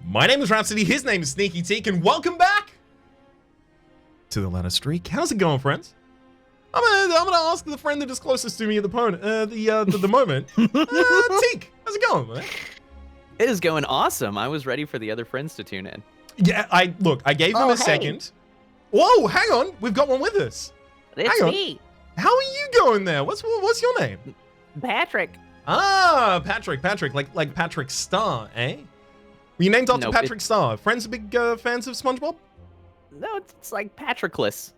My name is Rhapsody, his name is sneakyteak, and welcome back to the ladder streak. How's it going, friends? I'm gonna ask the friend that is closest to me at the moment. Teak, how's it going, man? It is going awesome. I was ready for the other friends to tune in. Yeah, I gave him a second. Whoa, hang on, we've got one with us. It's me, How are you going there? What's your name? Patrick. Ah, Patrick, like Patrick Star, eh? Were you named after Nope, Patrick Star? Friends are big fans of SpongeBob? No, it's like Patrickless.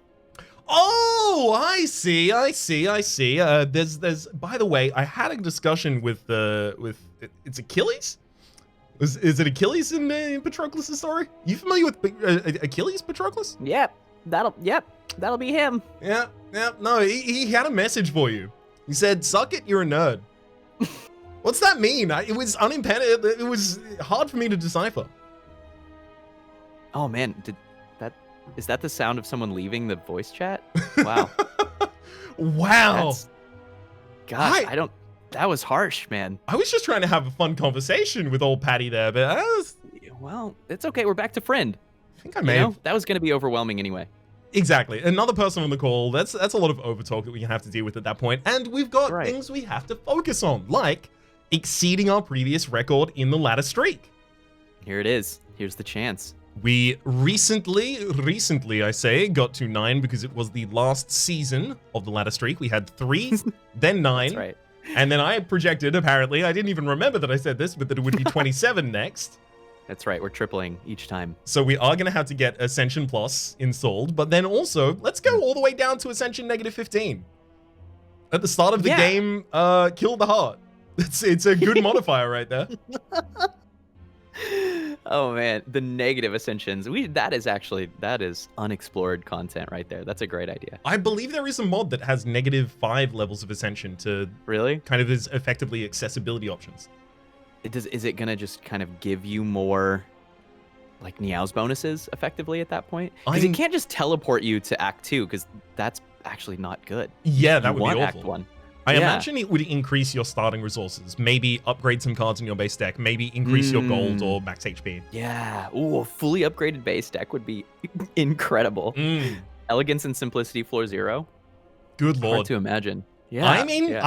Oh, I see. There's. By the way, I had a discussion with it's Achilles. Is it Achilles in Patroclus' story? You familiar with Achilles Patroclus? Yep, that'll be him. Yeah. No, he had a message for you. He said, "Suck it, you're a nerd." What's that mean? It was unimpeded. It was hard for me to decipher. Oh man, is that the sound of someone leaving the voice chat? Wow. Wow. Gosh, that was harsh, man. I was just trying to have a fun conversation with old Patty there, but Well, it's okay. We're back to friend. I think I may have. That was going to be overwhelming anyway. Exactly. Another person on the call. That's a lot of overtalk that we have to deal with at that point. And we've got things we have to focus on, like exceeding our previous record in the ladder streak. Here it is. Here's the chance. We recently I say, got to 9 because it was the last season of the ladder streak. We had 3, then 9. That's right. And then I projected, apparently, I didn't even remember that I said this, but that it would be 27 next. That's right. We're tripling each time. So we are going to have to get Ascension Plus installed, but then also, let's go all the way down to Ascension -15. At the start of the game, kill the heart. It's a good modifier right there. Oh man, the negative ascensions. That is unexplored content right there. That's a great idea. I believe there is a mod that has -5 levels of Ascension to really kind of as effectively accessibility options. Is it gonna just kind of give you more like Niao's bonuses effectively at that point? Because it can't just teleport you to Act 2, because that's actually not good. Yeah, that would be awful. Act 1. I imagine it would increase your starting resources. Maybe upgrade some cards in your base deck. Maybe increase your gold or max HP. Yeah. Ooh, a fully upgraded base deck would be incredible. Elegance and simplicity floor 0. Good lord. Hard to imagine. Yeah. I mean,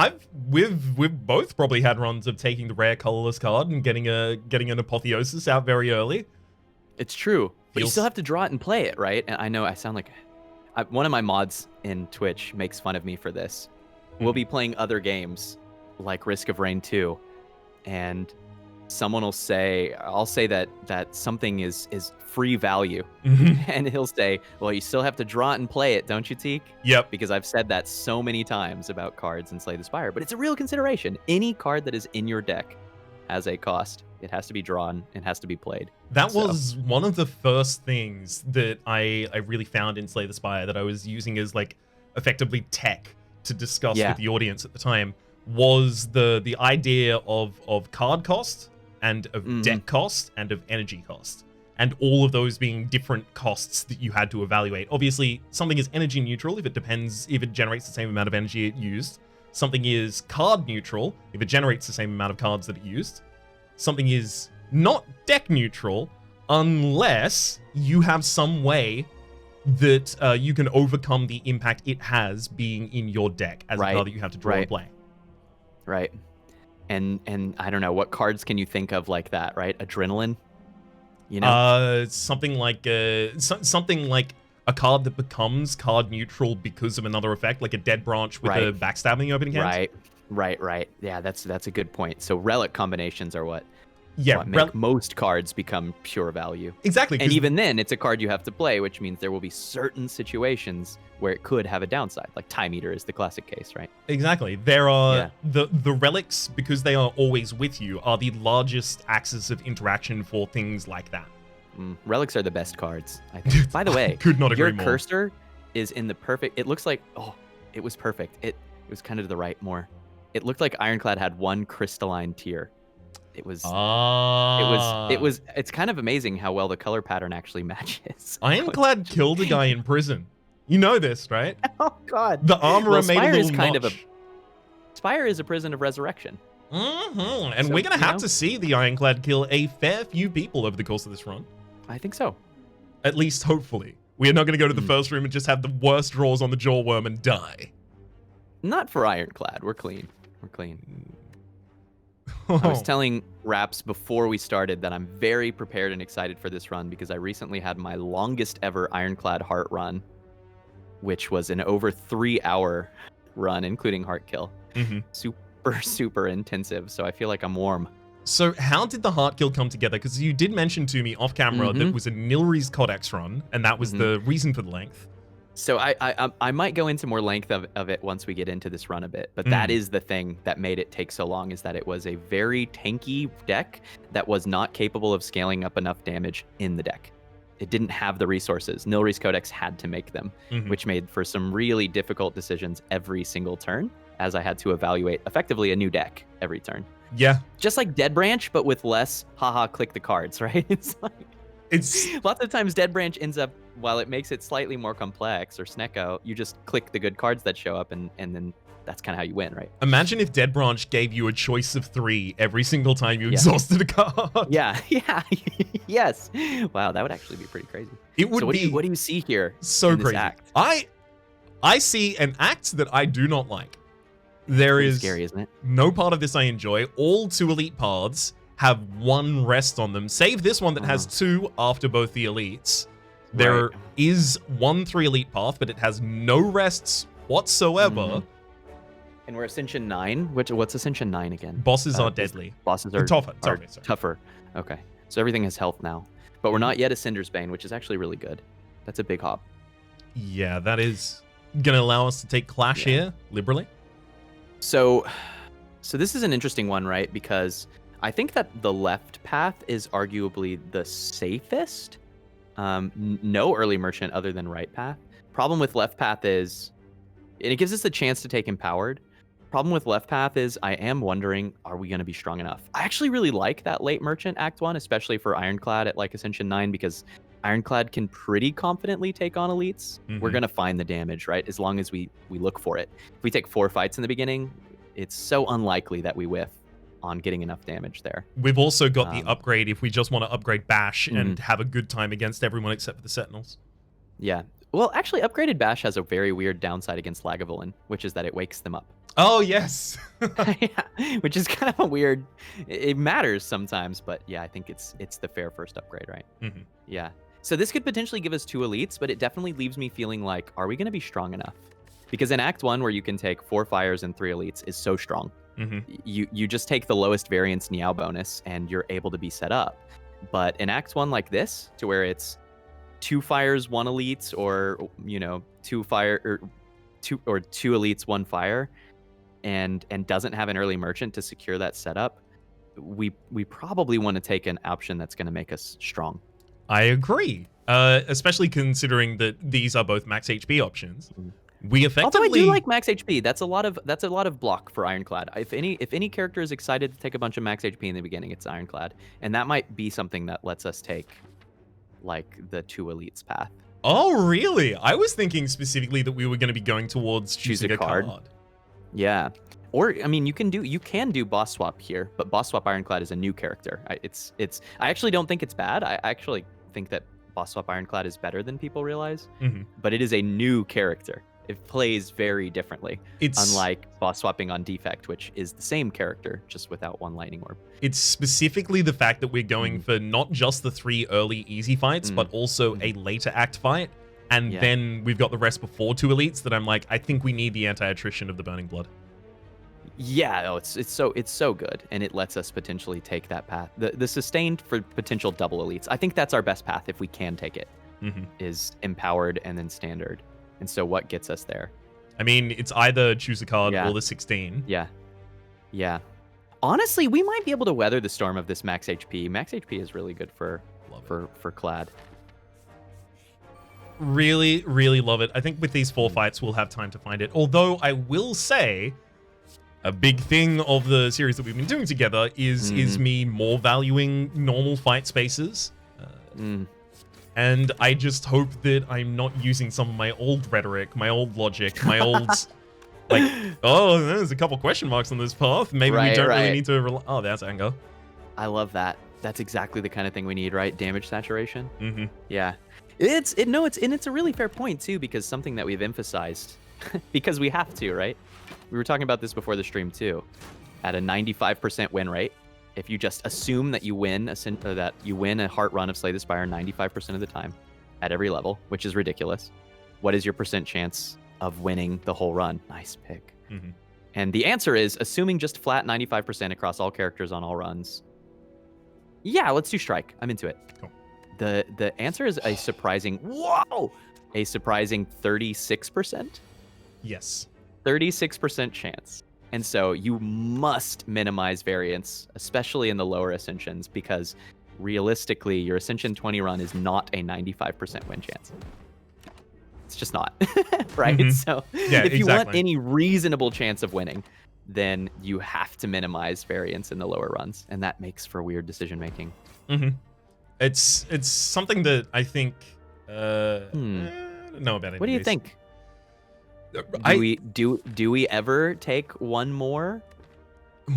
we've both probably had runs of taking the rare colorless card and getting an apotheosis out very early. It's true, but you still have to draw it and play it, right? And I know I sound like one of my mods in Twitch makes fun of me for this. We'll be playing other games like Risk of Rain 2, and someone will say, I'll say that something is free value, and he'll say, well, you still have to draw it and play it, don't you, Teak? Yep. Because I've said that so many times about cards in Slay the Spire, but it's a real consideration. Any card that is in your deck has a cost. It has to be drawn and has to be played. That was one of the first things that I really found in Slay the Spire that I was using as like effectively tech to discuss with the audience at the time, was the idea of card cost and of deck cost and of energy cost, and all of those being different costs that you had to evaluate. Obviously, something is energy neutral if it generates the same amount of energy it used. Something is card neutral if it generates the same amount of cards that it used. Something is not deck neutral unless you have some way that you can overcome the impact it has being in your deck as a card that you have to draw and play. Right. And I don't know, what cards can you think of like that, right? Adrenaline? You know? Something like a card that becomes card neutral because of another effect, like a Dead Branch with a backstabbing opening hand. Right. Yeah, that's a good point. So relic combinations are what make most cards become pure value. Exactly. And even then, it's a card you have to play, which means there will be certain situations where it could have a downside. Like Time Eater is the classic case, right? Exactly. There are the relics, because they are always with you, are the largest axis of interaction for things like that. Relics are the best cards, I think. By the way, could not agree your more. cursor is in the perfect. It looks like it was perfect. It was kind of to the right more. It looked like Ironclad had one crystalline tier. It was it's kind of amazing how well the color pattern actually matches. Ironclad killed a guy in prison. You know this, right? Oh god. The armorer made a little Spire is a prison of resurrection. And So, we're going to have know, to see the Ironclad kill a fair few people over the course of this run. I think so. At least, hopefully. We are not going to go to the first room and just have the worst draws on the Jawworm and die. Not for Ironclad. We're clean. We're clean. I was telling Raps before we started that I'm very prepared and excited for this run because I recently had my longest ever Ironclad heart run, which was an over 3-hour run, including heart kill. Super intensive, so I feel like I'm warm. So how did the heart kill come together? Because you did mention to me off camera that it was a Nilry's Codex run, and that was the reason for the length. So I might go into more length of it once we get into this run a bit, but that is the thing that made it take so long, is that it was a very tanky deck that was not capable of scaling up enough damage in the deck. It didn't have the resources. Nilry's Codex had to make them, which made for some really difficult decisions every single turn, as I had to evaluate effectively a new deck every turn. Yeah. Just like Dead Branch, but with less click the cards, right? It's lots of times Dead Branch ends up, while it makes it slightly more complex, or Snecko, you just click the good cards that show up, and then that's kind of how you win, right? Imagine if Dead Branch gave you a choice of 3 every single time you exhausted a card. Yeah, yes. Wow, that would actually be pretty crazy. It would so be. What do you see here? So crazy. Act? I see an act that I do not like. There is scary, isn't it? No part of this I enjoy. All 2 elite paths have 1 rest on them, save this one that has 2 after both the elites. There is 1 3 elite path, but it has no rests whatsoever. And we're Ascension 9. What's Ascension 9 again? Bosses are deadly. Bosses are tougher. Tougher. Okay. So everything has health now. But we're not yet a Cinder's Bane, which is actually really good. That's a big hop. Yeah, that is going to allow us to take Clash here liberally. So this is an interesting one, right? Because I think that the left path is arguably the safest. No early merchant other than right path. Problem with left path is, and it gives us a chance to take Empowered. Problem with left path is I am wondering, are we going to be strong enough? I actually really like that late merchant Act 1, especially for Ironclad at like Ascension 9, because Ironclad can pretty confidently take on elites. We're going to find the damage, right? As long as we look for it. If we take 4 fights in the beginning, it's so unlikely that we whiff on getting enough damage there. We've also got the upgrade if we just want to upgrade Bash and have a good time against everyone except for the Sentinels. Yeah. Well, actually, upgraded Bash has a very weird downside against Lagavulin, which is that it wakes them up. Oh, yes. Yeah, which is kind of a weird... It matters sometimes, but yeah, I think it's the fair first upgrade, right? Yeah. So this could potentially give us 2 elites, but it definitely leaves me feeling like, are we going to be strong enough? Because in Act 1, where you can take 4 fires and 3 elites, is so strong. You just take the lowest variance Niao bonus, and you're able to be set up. But in Act 1 like this, to where it's 2 fires, 1 elites, or 2 elites, 1 fire, and doesn't have an early merchant to secure that setup, we probably want to take an option that's going to make us strong. I agree, especially considering that these are both max HP options. We effectively. Although I do like max HP. That's a lot of block for Ironclad. If any character is excited to take a bunch of max HP in the beginning, it's Ironclad, and that might be something that lets us take like the 2 elites path. Oh, really? I was thinking specifically that we were going to be going towards choosing a card. Yeah. Or I mean, you can do boss swap here, but boss swap Ironclad is a new character. I actually don't think it's bad. I actually think that boss swap Ironclad is better than people realize. But it is a new character. It plays very differently. Unlike boss swapping on Defect, which is the same character, just without 1 lightning orb. It's specifically the fact that we're going for not just the 3 early easy fights, but also a later act fight. And then we've got the rest before 2 elites that I'm like, I think we need the anti-attrition of the Burning Blood. Yeah, it's so good, and it lets us potentially take that path. The sustained for potential double elites. I think that's our best path if we can take it. Is Empowered and then Standard. And so what gets us there? I mean, it's either choose a card or the 16. Yeah. Honestly, we might be able to weather the storm of this max HP. Max HP is really good for Clad. Really, really love it. I think with these 4 fights, we'll have time to find it. Although I will say, a big thing of the series that we've been doing together is me more valuing normal fight spaces. And I just hope that I'm not using some of my old rhetoric, my old logic, my old Like, oh, there's a couple question marks on this path. Maybe we don't really need to rely. Oh, there's anger. I love that. That's exactly the kind of thing we need, right? Damage saturation. Mm-hmm. Yeah. It's a really fair point too, because something that we've emphasized, because we have to, right? We were talking about this before the stream too. At a 95% win rate, if you just assume that you win a heart run of Slay the Spire 95% of the time, at every level, which is ridiculous, what is your percent chance of winning the whole run? Nice pick. Mm-hmm. And the answer is, assuming just flat 95% across all characters on all runs. Yeah, let's do Strike. I'm into it. Cool. The answer is a surprising 36%. Yes. 36% chance. And so you must minimize variance, especially in the lower Ascensions, because realistically, your Ascension 20 run is not a 95% win chance. It's just not, right? Mm-hmm. So yeah, if you want any reasonable chance of winning, then you have to minimize variance in the lower runs, and that makes for weird decision making. Mm-hmm. It's something that I think I don't know about it. What do you think? Do we ever take one more?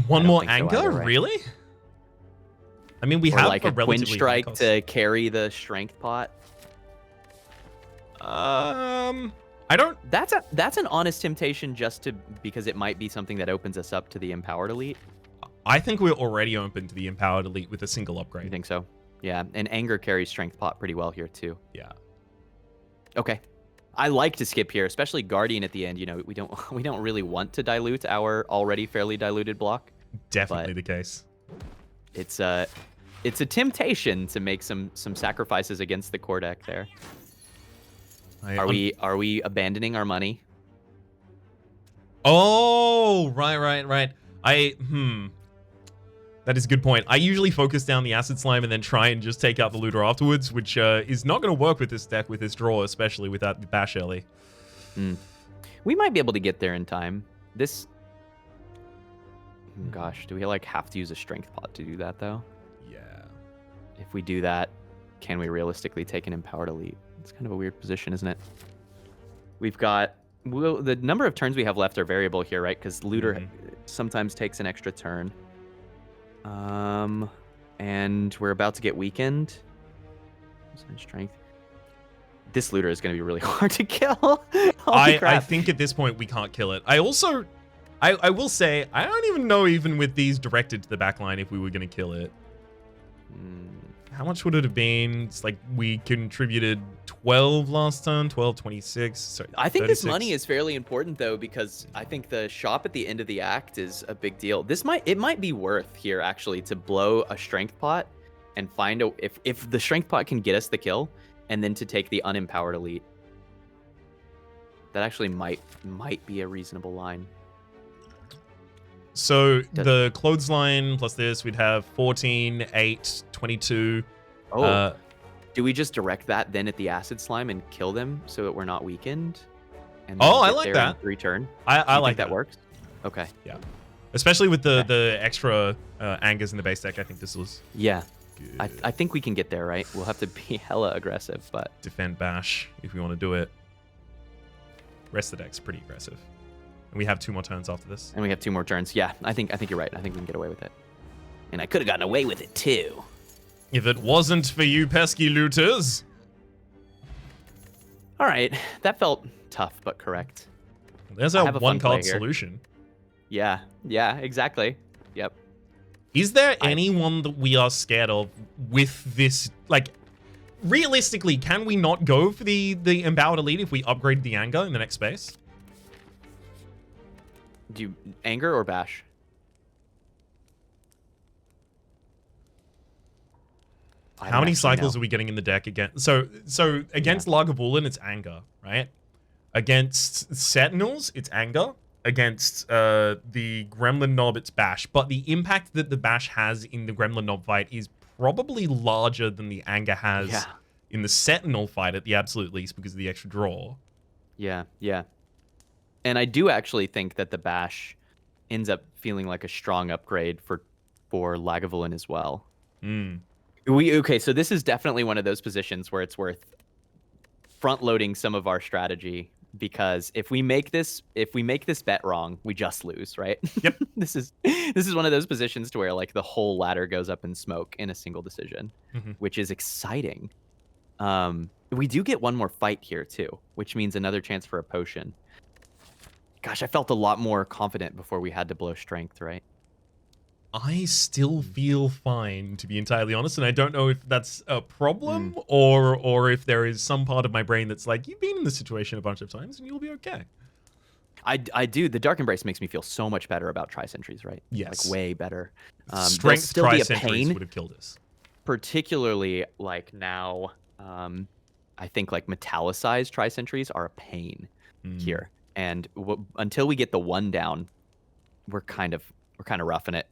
One more anger, so either, right? Really? I mean, we have like a Twin Strike to carry the strength pot. I don't. That's an honest temptation, because it might be something that opens us up to the empowered elite. I think we're already open to the empowered elite with a single upgrade. You think so? Yeah, and anger carries strength pot pretty well here too. Yeah. Okay. I like to skip here, especially Guardian at the end. You know, we don't really want to dilute our already fairly diluted block. Definitely the case. It's a temptation to make some sacrifices against the core deck there. Are we abandoning our money? Oh, right. That is a good point. I usually focus down the Acid Slime and then try and just take out the Looter afterwards, which is not going to work with this deck, with this draw, especially without the bash early. We might be able to get there in time. This... Gosh, do we have to use a strength pot to do that, though? Yeah. If we do that, can we realistically take an empowered elite? It's kind of a weird position, isn't it? We've got... the number of turns we have left are variable here, right? Because Looter sometimes takes an extra turn. And we're about to get weakened. Strength. This Looter is going to be really hard to kill. I think at this point we can't kill it. I will say, I don't even know, even with these directed to the backline, if we were going to kill it. How much would it have been? It's like we contributed 12 last turn, 12, 26. Sorry, I think 36. this money is fairly important, though, because I think the shop at the end of the act is a big deal. It might be worth here, actually, to blow a strength pot and find if the strength pot can get us the kill, and then to take the unempowered elite. That actually might be a reasonable line. So the clothesline plus this, we'd have 14, 8, 22. Oh, do we just direct that then at the Acid Slime and kill them so that we're not weakened? And I like that. Return. I like that works. Okay. Yeah. Especially with the extra angers in the base deck, I think this was. Yeah. I think we can get there, right? We'll have to be hella aggressive, but defend bash if we want to do it. Rest of the deck's pretty aggressive. And we have 2 more turns after this. And we have 2 more turns. Yeah, I think you're right. I think we can get away with it. And I could have gotten away with it too. If it wasn't for you pesky looters. All right, that felt tough but correct. There's a one-card solution. Yeah, exactly. Yep. Is there anyone that we are scared of with this? Like, realistically, can we not go for the empowered elite if we upgrade the anger in the next space? Do you anger or bash? How many cycles are we getting in the deck again? So against Lagavulin, it's anger, right? Against Sentinels, it's anger. Against the Gremlin Knob, it's bash. But the impact that the bash has in the Gremlin Knob fight is probably larger than the anger has in the Sentinel fight at the absolute least because of the extra draw. Yeah. And I do actually think that the bash ends up feeling like a strong upgrade for Lagavulin as well. Okay, so this is definitely one of those positions where it's worth front-loading some of our strategy because if we make this bet wrong, we just lose, right? Yep. This is one of those positions to where like the whole ladder goes up in smoke in a single decision, which is exciting. We do get one more fight here too, which means another chance for a potion. Gosh, I felt a lot more confident before we had to blow strength, right? I still feel fine, to be entirely honest, and I don't know if that's a problem or if there is some part of my brain that's like, you've been in this situation a bunch of times and you'll be okay. I do. The Dark Embrace makes me feel so much better about Tri-Sentries, right? Yes. Like way better. Strength still be a Tri-Sentries pain, would have killed us. particularly like now. I think like metallicized Tri-Sentries are a pain here, and until we get the 1 down, we're kind of roughing it.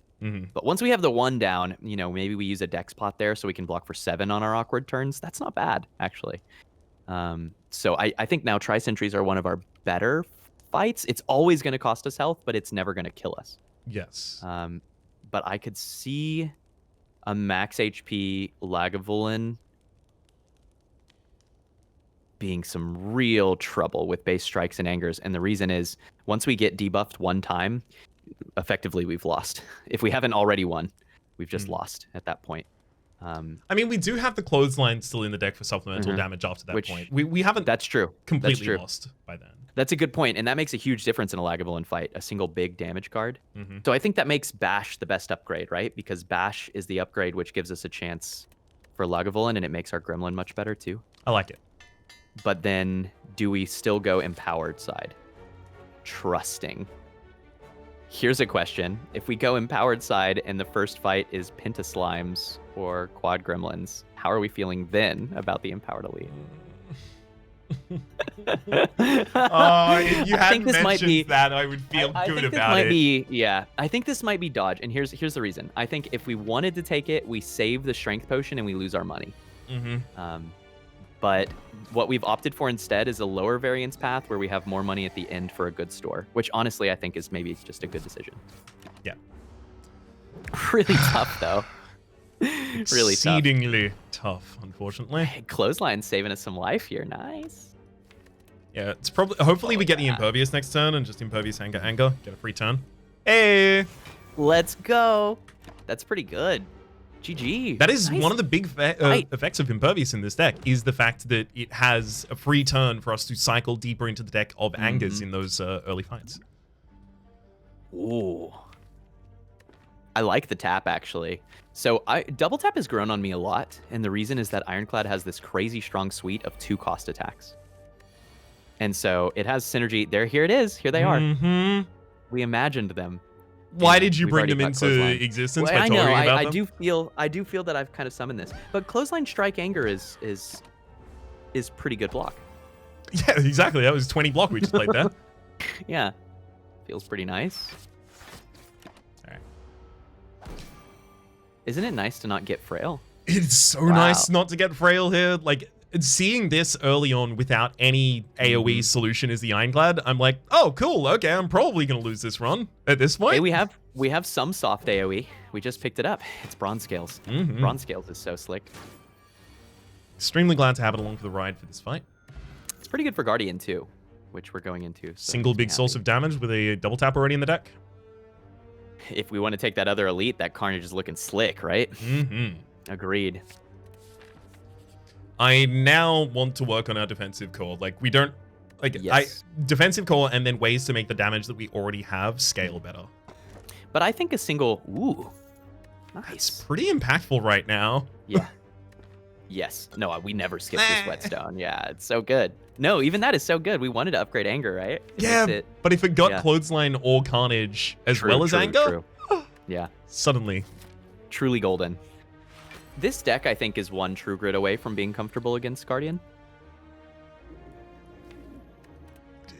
But once we have the 1 down, you know, maybe we use a dex pot there so we can block for 7 on our awkward turns. That's not bad, actually. So I think now Tri-Sentries are one of our better fights. It's always going to cost us health, but it's never going to kill us. Yes. But I could see a max HP Lagavulin being some real trouble with base strikes and angers. And the reason is, once we get debuffed 1 time, effectively we've lost. If we haven't already won, we've just lost at that point. I mean, we do have the clothesline still in the deck for supplemental damage after that point. We haven't that's true. completely lost by then. That's a good point, and that makes a huge difference in a Lagavulin fight, a single big damage card. So I think that makes Bash the best upgrade, right? Because Bash is the upgrade which gives us a chance for Lagavulin, and it makes our Gremlin much better too. I like it. But then, do we still go empowered side? Trusting. Here's a question. If we go empowered side and the first fight is Pentaslimes or Quad Gremlins, how are we feeling then about the empowered elite? If you hadn't mentioned that, I would feel good about it. I think this might be dodge, and here's the reason. I think if we wanted to take it, we save the strength potion and we lose our money. But what we've opted for instead is a lower variance path where we have more money at the end for a good store, which honestly I think is maybe just a good decision. Yeah. Really tough though. Really tough. Exceedingly tough, unfortunately. Hey, Clothesline's saving us some life here. Nice. Yeah, it's probably. Hopefully we get the Impervious next turn and just Impervious anger. Get a free turn. Hey! Let's go. That's pretty good. GG. That is one of the big effects of Impervious in this deck, is the fact that it has a free turn for us to cycle deeper into the deck of angers in those early fights. Ooh. I like the tap, actually. So double tap has grown on me a lot, and the reason is that Ironclad has this crazy strong suite of 2 cost attacks. And so it has synergy. Here it is. Here they are. We imagined them. Why did you bring them into existence by talking about them? I do feel that I've kind of summoned this. But Clothesline Strike Anger is pretty good block. Yeah, exactly. That was 20 block we just played there. Yeah. Feels pretty nice. All right. Isn't it nice to not get frail? It's so nice not to get frail here. Like, seeing this early on without any AoE solution as the Ironclad, I'm like, oh, cool. Okay, I'm probably going to lose this run at this point. Hey, we have some soft AoE. We just picked it up. It's Bronze Scales. Bronze Scales is so slick. Extremely glad to have it along for the ride for this fight. It's pretty good for Guardian, too, which we're going into. So single big source of damage with a double tap already in the deck. If we want to take that other elite, that Carnage is looking slick, right? Agreed. I now want to work on our defensive core. Like, we don't... Like, defensive core and then ways to make the damage that we already have scale better. But I think a single... Ooh. Nice. It's pretty impactful right now. Yeah. Yes. No, we never skip this Whetstone. Yeah, it's so good. No, even that is so good. We wanted to upgrade Anger, right? But if it got Clothesline or Carnage as well as Anger... Yeah. Suddenly. Truly golden. This deck, I think, is one True Grit away from being comfortable against Guardian.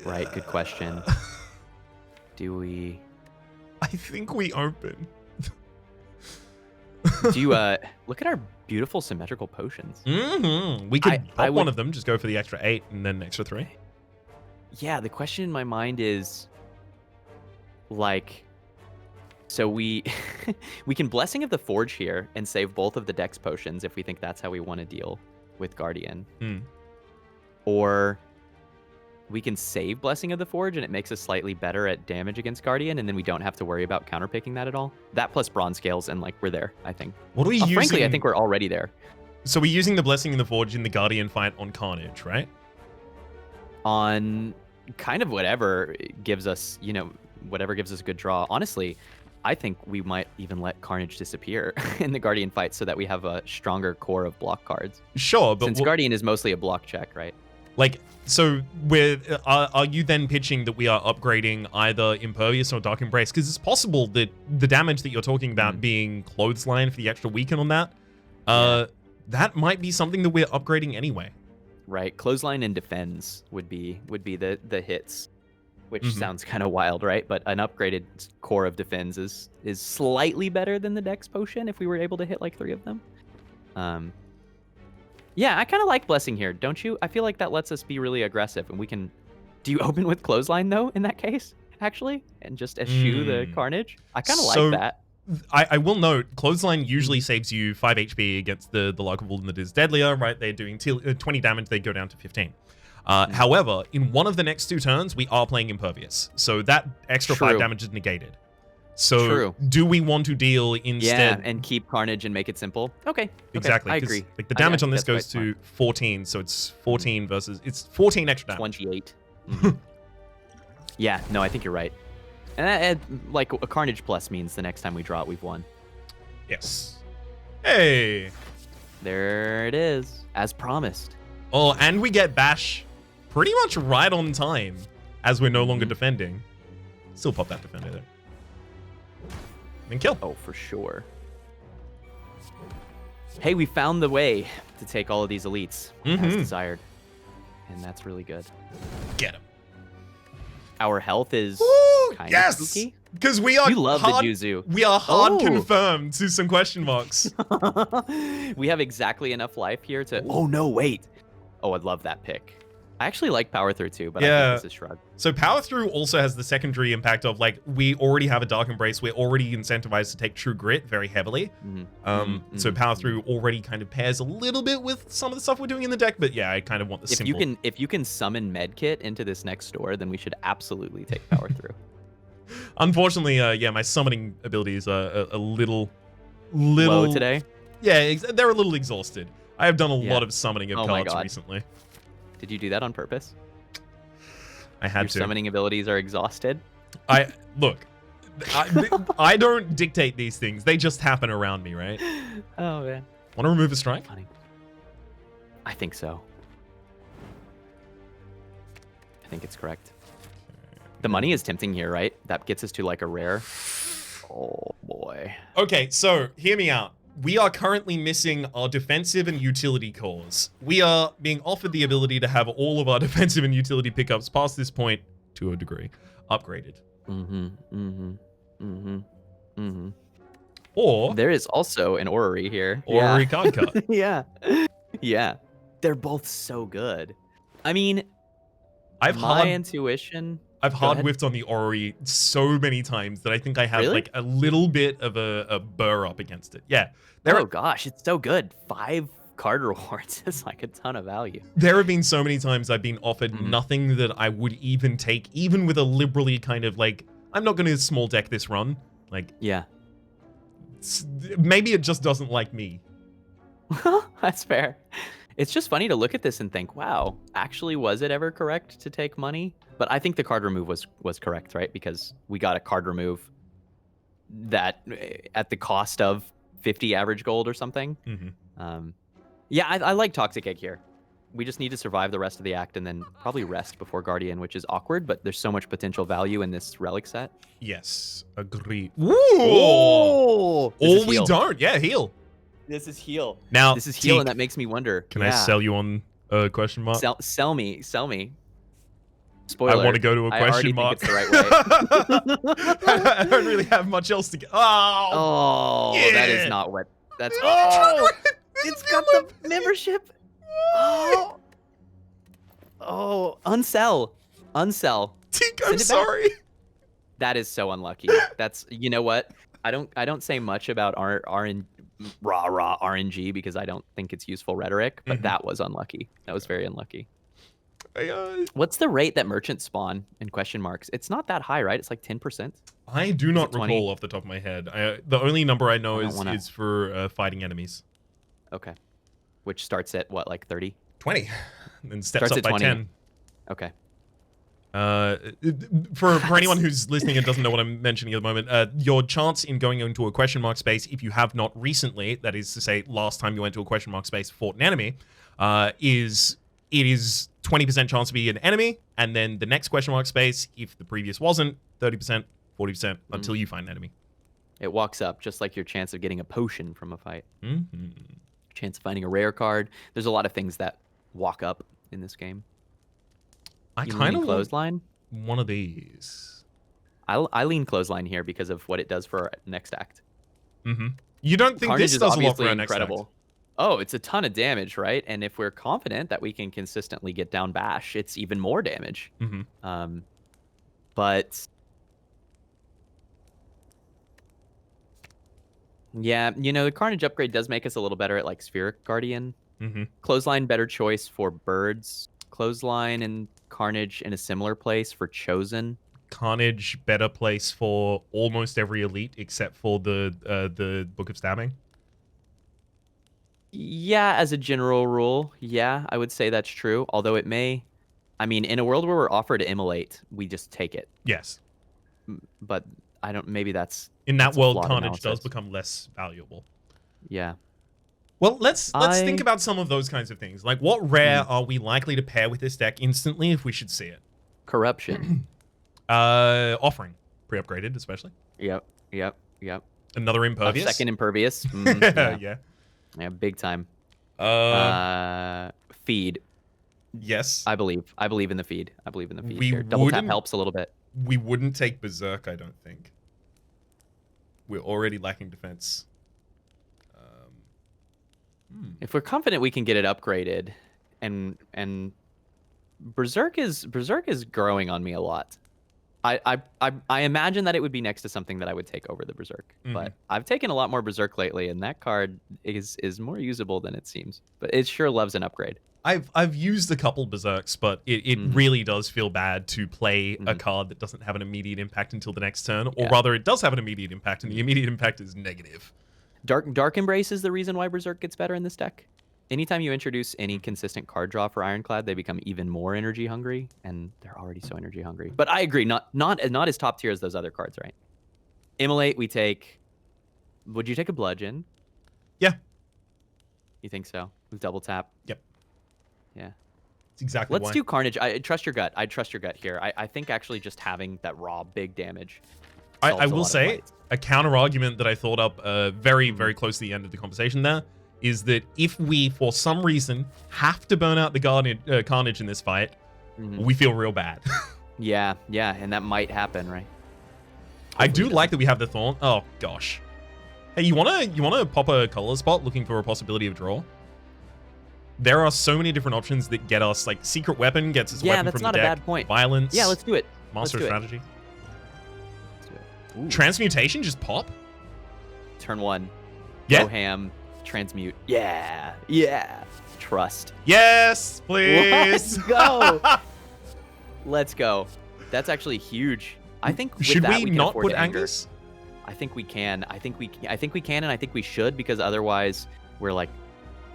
Right, good question. Do we... I think we open. Do you, look at our beautiful symmetrical potions. We could pop one of them, just go for the extra 8 and then extra 3. Yeah, the question in my mind is, like... So we can Blessing of the Forge here and save both of the Dex potions if we think that's how we want to deal with Guardian. Or we can save Blessing of the Forge, and it makes us slightly better at damage against Guardian, and then we don't have to worry about counterpicking that at all. That plus Bronze Scales, and like we're there, I think. What are we using? Frankly, I think we're already there. So we're using the Blessing in the Forge in the Guardian fight on Carnage, right? On kind of whatever gives us, whatever gives us a good draw. Honestly, I think we might even let Carnage disappear in the Guardian fight so that we have a stronger core of block cards. Sure, but since Guardian is mostly a block check, right? Like, so are you then pitching that we are upgrading either Impervious or Dark Embrace? Because it's possible that the damage that you're talking about being Clothesline for the extra weaken on that, that might be something that we're upgrading anyway. Right, Clothesline and Defends would be the hits, which sounds kind of wild, right? But an upgraded core of Defends is slightly better than the Dex Potion if we were able to hit like 3 of them. Yeah, I kind of like Blessing here, don't you? I feel like that lets us be really aggressive, and we can... Do you open with Clothesline, though, in that case, actually? And just eschew the Carnage? I kind of like that. I will note, Clothesline usually saves you 5 HP against the Lurkerwold that is deadlier, right? They're doing 20 damage, they go down to 15. However, in one of the next 2 turns, we are playing Impervious. So that extra 5 damage is negated. So do we want to deal instead? Yeah, and keep Carnage and make it simple? Okay. Exactly. I agree. Like the damage on this goes to 14, so it's 14 versus... It's 14 extra damage. 28. Yeah, no, I think you're right. And like a Carnage plus means the next time we draw it, we've won. Yes. Hey. There it is, as promised. Oh, and we get Bash pretty much right on time, as we're no longer defending. Still pop that defender there. And kill. Oh, for sure. Hey, we found the way to take all of these elites as desired. And that's really good. Get him. Our health is kind of spooky. Because we are love hard, the Juzu. We are hard confirmed to some question marks. We have exactly enough life here to... Oh, no, wait. Oh, I'd love that pick. I actually like Power Through too, but I think this is Shrug. So Power Through also has the secondary impact of, like, we already have a Dark Embrace. We're already incentivized to take True Grit very heavily. So Power Through already kind of pairs a little bit with some of the stuff we're doing in the deck, but yeah, I kind of want the simple. If you can summon Medkit into this next store, then we should absolutely take Power Through. Unfortunately, yeah, my summoning abilities are a little low today. Yeah, they're a little exhausted. I have done a lot of summoning of cards recently. Did you do that on purpose? I had to. Your summoning abilities are exhausted? Look, I don't dictate these things. They just happen around me, right? Oh, man. Want to remove a strike? Funny. I think so. I think it's correct. The money is tempting here, right? That gets us to like a rare. Oh, boy. Okay, so hear me out. We are currently missing our defensive and utility cores. We are being offered the ability to have all of our defensive and utility pickups past this point, to a degree, upgraded. Or there is also an Orrery here. Orrery card cut. Yeah. They're both so good. I mean, intuition. I've hard whiffed on the Orrery so many times that I think I have like a little bit of a burr up against it. Yeah. Gosh, it's so good. 5 card rewards is like a ton of value. There have been so many times I've been offered nothing that I would even take, even with a liberally kind of like, I'm not going to small deck this run. Like, yeah. Maybe it just doesn't like me. That's fair. It's just funny to look at this and think, wow, actually, was it ever correct to take money? But I think the card remove was correct, right? Because we got a card remove that at the cost of 50 average gold or something. Yeah, I like Toxic Egg here. We just need to survive the rest of the act and then probably rest before Guardian, which is awkward, but there's so much potential value in this Relic set. Yes, agree. Ooh! Or we don't. Yeah, heal. This is heal. Now, this is heal, and that makes me wonder. Can I sell you on a question mark? Sell me. Spoiler. I want to go to a question mark. Think it's the right way. I don't really have much else to get. Oh, yeah. That is not what. That's. Oh, it's got the membership. Oh, unsell. Teak, I'm sorry. That is so unlucky. That's, you know what? I don't say much about raw RNG because I don't think it's useful rhetoric, but that was unlucky. That was very unlucky. What's the rate that merchants spawn in question marks? It's not that high, right? It's like 10%. I do not recall off the top of my head. The only number I know is for fighting enemies. Okay. Which starts at what, like 30? 20. And steps up by 20. 10. Okay. For anyone who's listening and doesn't know what I'm mentioning at the moment, your chance in going into a question mark space, if you have not recently, that is to say last time you went to a question mark space, fought an enemy, is 20% chance to be an enemy, and then the next question mark space, if the previous wasn't, 30%, 40% until you find an enemy. It walks up, just like your chance of getting a potion from a fight. Mm-hmm. Chance of finding a rare card. There's a lot of things that walk up in this game. I kind of clothesline. One of these. I lean clothesline here because of what it does for our next act. Mm-hmm. You don't think Carnage this does a lot for our incredible. Next act? Oh, it's a ton of damage, right? And if we're confident that we can consistently get down bash, it's even more damage. Mm-hmm. But yeah, the Carnage upgrade does make us a little better at like Spheric Guardian. Mm-hmm. Clothesline, better choice for birds. Clothesline and Carnage in a similar place for Chosen. Carnage, better place for almost every elite except for the Book of Stabbing. Yeah, as a general rule, yeah, I would say that's true. Although it may, in a world where we're offered to immolate, we just take it. Yes. But I don't. Maybe that's in that world, Carnage does become less valuable. Yeah. Well, let's think about some of those kinds of things. Like, what rare are we likely to pair with this deck instantly if we should see it? Corruption. Offering. Pre-upgraded, especially. Yep. Another Impervious. Second Impervious. Mm-hmm, yeah. Yeah, big time. Feed. Yes. I believe in the feed. Here. Double tap helps a little bit. We wouldn't take Berserk, I don't think. We're already lacking defense. If we're confident we can get it upgraded, and Berserk is growing on me a lot. I imagine that it would be next to something that I would take over the Berserk, but I've taken a lot more Berserk lately, and that card is more usable than it seems. But it sure loves an upgrade. I've used a couple Berserks, but it really does feel bad to play a card that doesn't have an immediate impact until the next turn, or rather, it does have an immediate impact, and the immediate impact is negative. Dark Embrace is the reason why Berserk gets better in this deck. Anytime you introduce any consistent card draw for Ironclad, they become even more energy hungry, and they're already so energy hungry. But I agree, not as top tier as those other cards, right? Immolate, we take. Would you take a Bludgeon? Yeah. You think so? With double tap? Yep. Yeah. It's exactly Let's do Carnage. I trust your gut. I trust your gut here. I think actually just having that raw big damage. I will say a counter argument that I thought up very, very close to the end of the conversation there is that if we, for some reason, have to burn out the Carnage in this fight, we feel real bad. yeah, and that might happen, right? I do like that we have the Thorn. Oh, gosh. Hey, you wanna pop a color spot looking for a possibility of draw? There are so many different options that get us, like, Secret Weapon gets us a weapon from the deck. Yeah, that's not a bad point. Violence. Yeah, let's do it. Master of Strategy. Ooh. Transmutation, just pop? Turn 1. Yeah. Go ham. Transmute. Yeah. Trust. Yes, please. Let's go. That's actually huge. I think should we not put Angus? I think we can. I think we can, and I think we should, because otherwise we're like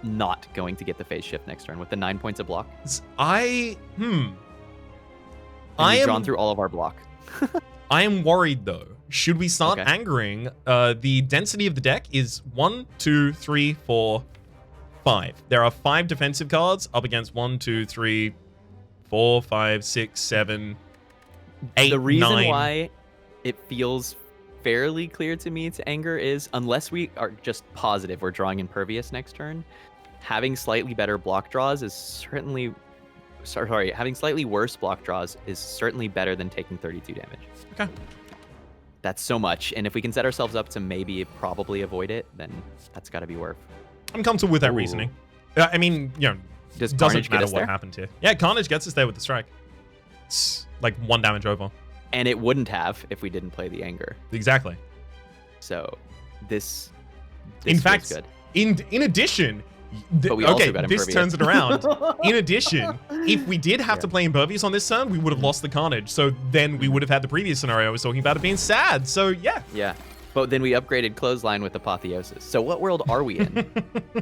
not going to get the phase shift next turn with the 9 points of block. I am drawn through all of our block. I am worried though. Should we start angering? The density of the deck is 1, 2, 3, 4, 5. There are 5 defensive cards up against 1, 2, 3, 4, 5, 6, 7, 8, The reason 9. why it feels fairly clear to me to anger is, unless we are just positive we're drawing Impervious next turn, having slightly better block draws is certainly... Sorry, having slightly worse block draws is certainly better than taking 32 damage. Okay. That's so much, and if we can set ourselves up to probably avoid it, then that's got to be worth. I'm comfortable with that reasoning. I mean, does doesn't Carnage matter get us what there? happened here. Yeah, Carnage gets us there with the strike. It's like 1 damage over. And it wouldn't have if we didn't play the anger. Exactly. So this in fact, feels good. in addition, But we also Okay, got this Impervious. turns it around. In addition, if we did have to play Impervious on this turn, we would have lost the Carnage. So then we would have had the previous scenario I was talking about it being sad. So yeah. Yeah. But then we upgraded Clothesline with Apotheosis. So what world are we in?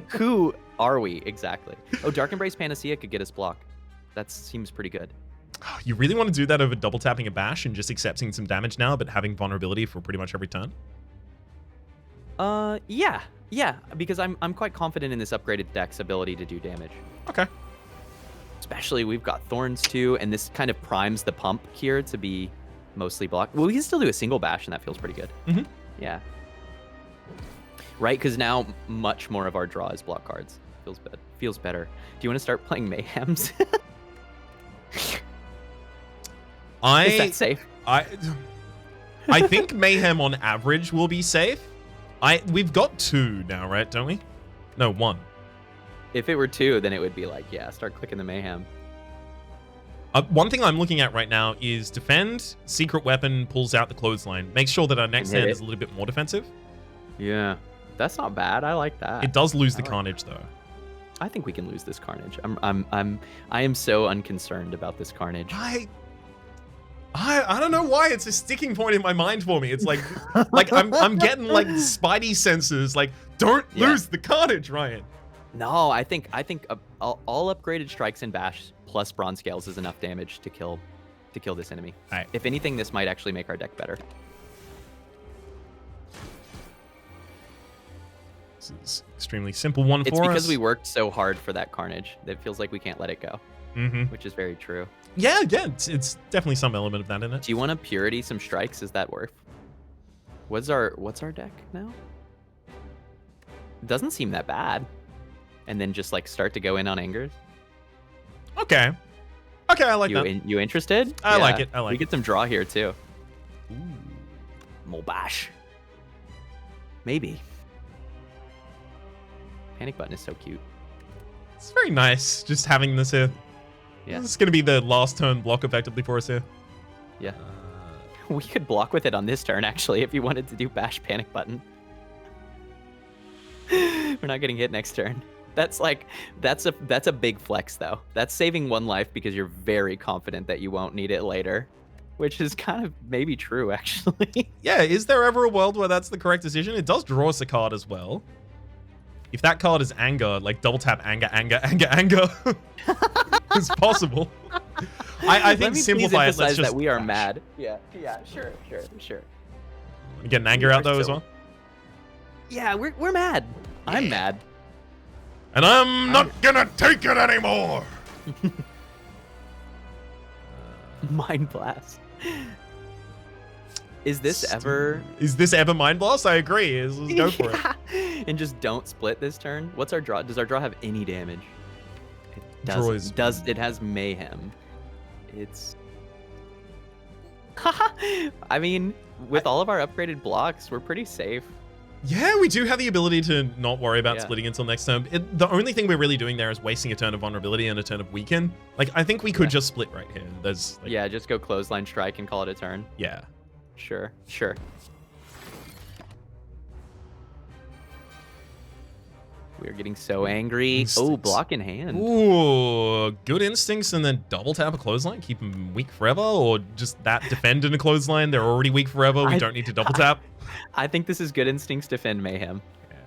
Who are we exactly? Oh, Dark Embrace Panacea could get us block. That seems pretty good. You really want to do that over double tapping a bash and just accepting some damage now, but having vulnerability for pretty much every turn? Yeah, because I'm quite confident in this upgraded deck's ability to do damage. Okay. Especially we've got Thorns too, and this kind of primes the pump here to be mostly blocked. Well, we can still do a single bash, and that feels pretty good. Mm-hmm. Yeah. Right, because now much more of our draw is block cards. Feels better. Do you want to start playing Mayhems? Is that safe? I think Mayhem on average will be safe. We've got 2 now, right? Don't we? No, 1. If it were 2, then it would be like, yeah, start clicking the Mayhem. One thing I'm looking at right now is defend, secret weapon, pulls out the clothesline. Make sure that our next hand is a little bit more defensive. Yeah, that's not bad. I like that. It does lose the Carnage though. I think we can lose this Carnage. I am so unconcerned about this Carnage. I don't know why it's a sticking point in my mind for me. It's like I'm getting like Spidey senses. Like, don't lose the Carnage, Ryan. No, I think all upgraded strikes and bash plus bronze scales is enough damage to kill this enemy. All right. If anything, this might actually make our deck better. This is extremely simple one for us. It's because we worked so hard for that Carnage that it feels like we can't let it go. Mm-hmm. Which is very true. Yeah, it's definitely some element of that in it. Do you want to Purity some strikes? Is that worth? What's our deck now? It doesn't seem that bad. And then just like start to go in on angers. Okay, I like that. You interested? I like it. We get some draw here too. Ooh, Molbash. Maybe. Panic Button is so cute. It's very nice just having this here. Yeah. This is going to be the last turn block effectively for us here. Yeah. We could block with it on this turn, actually, if you wanted to do Bash Panic Button. We're not getting hit next turn. That's a big flex, though. That's saving 1 life because you're very confident that you won't need it later. Which is kind of maybe true, actually. Yeah, is there ever a world where that's the correct decision? It does draw us a card as well. If that card is anger, like double tap anger. It's possible. I think simplify it. Let's just that we are mad. Yeah, sure. Get an anger out though as well. Yeah, we're mad. I'm mad. And I'm not gonna take it anymore. Mind Blast. Is this ever Mind Blast? I agree. Let's go for it. And just don't split this turn. What's our draw? Does our draw have any damage? It does. It has Mayhem. It's. I mean, with all of our upgraded blocks, we're pretty safe. Yeah, we do have the ability to not worry about splitting until next turn. The only thing we're really doing there is wasting a turn of vulnerability and a turn of weaken. Like, I think we could just split right here. There's like, just go clothesline strike and call it a turn. Yeah. Sure. We're getting so angry. Instincts. Oh, block in hand. Ooh, good instincts and then double tap a clothesline, keep them weak forever, or just that defend in a clothesline. They're already weak forever. We don't need to double tap. I think this is good instincts defend Mayhem. Yeah.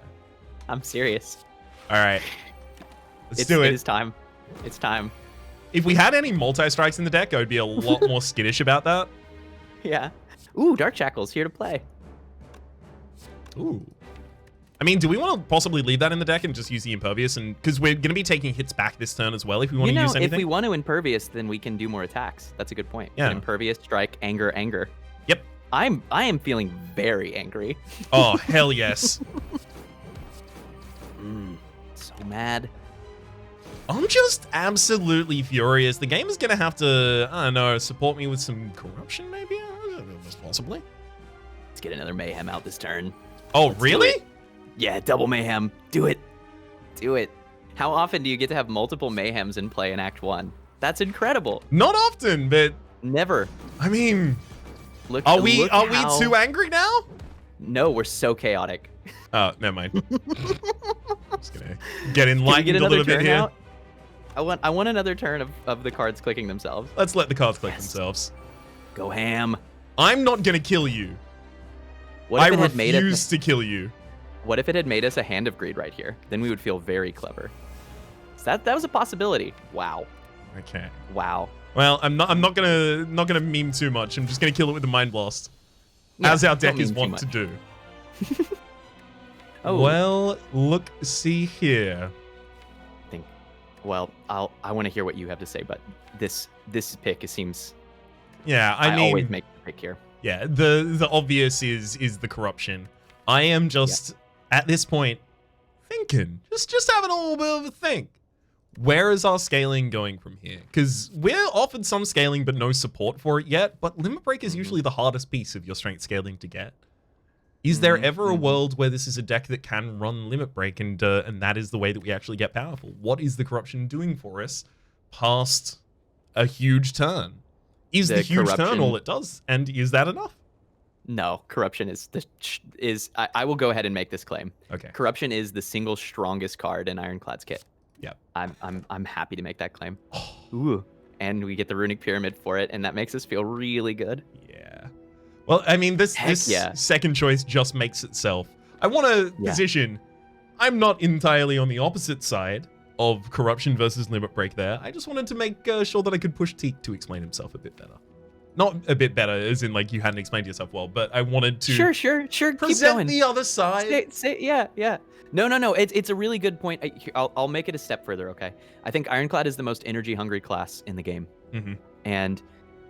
I'm serious. All right. Let's do it. It is time. It's time. If we had any multi-strikes in the deck, I would be a lot more skittish about that. Yeah. Ooh, Dark Shackle's here to play. Ooh. I mean, do we want to possibly leave that in the deck and just use the Impervious? And because we're going to be taking hits back this turn as well if we want to use anything. If we want to Impervious, then we can do more attacks. That's a good point. Yeah. Impervious, strike, anger. Yep. I am feeling very angry. Oh, hell yes. So mad. I'm just absolutely furious. The game is going to have to, I don't know, support me with some corruption maybe? Possibly. Let's get another Mayhem out this turn. Oh, really? Yeah, double Mayhem. Do it. How often do you get to have multiple Mayhems in play in Act 1? That's incredible. Not often, but... Never. I mean... Are we too angry now? No, we're so chaotic. Oh, never mind. Just gonna get Can we enlightened get a another little bit turn here. out? I want another turn of the cards clicking themselves. Let's let the cards click Yes. themselves. Go ham. I'm not gonna kill you. What I if it had made refuse to kill you. What if it had made us a Hand of Greed right here? Then we would feel very clever. So that was a possibility. Wow. Okay. Wow. Well, I'm not gonna meme too much. I'm just gonna kill it with the Mind Blast, Yeah, as our don't deck is meme too wont to much. do. Oh. Well, look, see here. Well, I want to hear what you have to say, but this pick seems. Yeah, I mean, always make the pick here. yeah, the obvious is the corruption. I am just at this point thinking, just having a little bit of a think. Where is our scaling going from here? Because we're offered some scaling, but no support for it yet. But Limit Break is usually the hardest piece of your strength scaling to get. Is there ever a world where this is a deck that can run Limit Break and that is the way that we actually get powerful? What is the corruption doing for us past a huge turn? Is the huge turn all it does? And is that enough? No, corruption is I will go ahead and make this claim. Okay. Corruption is the single strongest card in Ironclad's kit. Yep. I'm happy to make that claim. Ooh. And we get the runic pyramid for it, and that makes us feel really good. Yeah. Well, I mean, this yeah. second choice just makes itself. I want to position. I'm not entirely on the opposite side of corruption versus Limit Break there. I just wanted to make sure that I could push Teak to explain himself a bit better. Not a bit better, as in like you hadn't explained yourself well, but I wanted to Sure. Keep present going. the other side. Yeah. No. It's a really good point. I'll make it a step further, okay? I think Ironclad is the most energy-hungry class in the game. And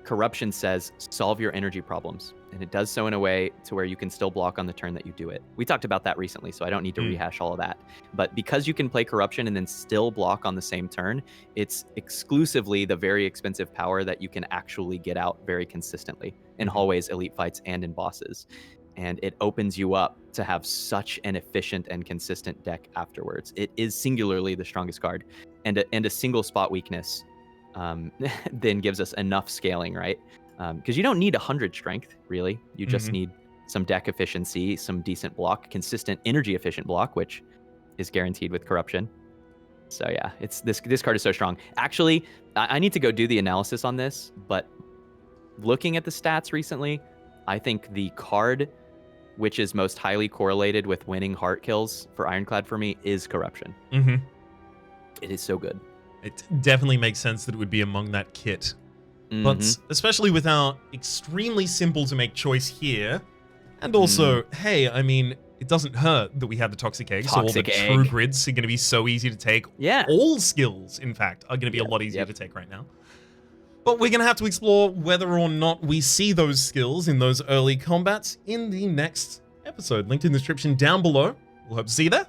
corruption says, solve your energy problems. And it does so in a way to where you can still block on the turn that you do it. We talked about that recently, so I don't need to rehash all of that. But because you can play corruption and then still block on the same turn, it's exclusively the very expensive power that you can actually get out very consistently in hallways, elite fights, and in bosses. And it opens you up to have such an efficient and consistent deck afterwards. It is singularly the strongest card. And a single spot weakness then gives us enough scaling, right? Because you don't need 100 strength, really. You just need some deck efficiency, some decent block, consistent energy efficient block, which is guaranteed with corruption. So yeah, this card is so strong. Actually, I need to go do the analysis on this, but looking at the stats recently, I think the card which is most highly correlated with winning heart kills for Ironclad for me is corruption. It is so good. It definitely makes sense that it would be among that kit. But especially with our extremely simple to make choice here, and also, hey, I mean, it doesn't hurt that we have the Toxic Egg, so all the true grids are going to be so easy to take. Yeah. All skills, in fact, are going to be a lot easier to take right now. But we're going to have to explore whether or not we see those skills in those early combats in the next episode. Linked in the description down below. We'll hope to see you there.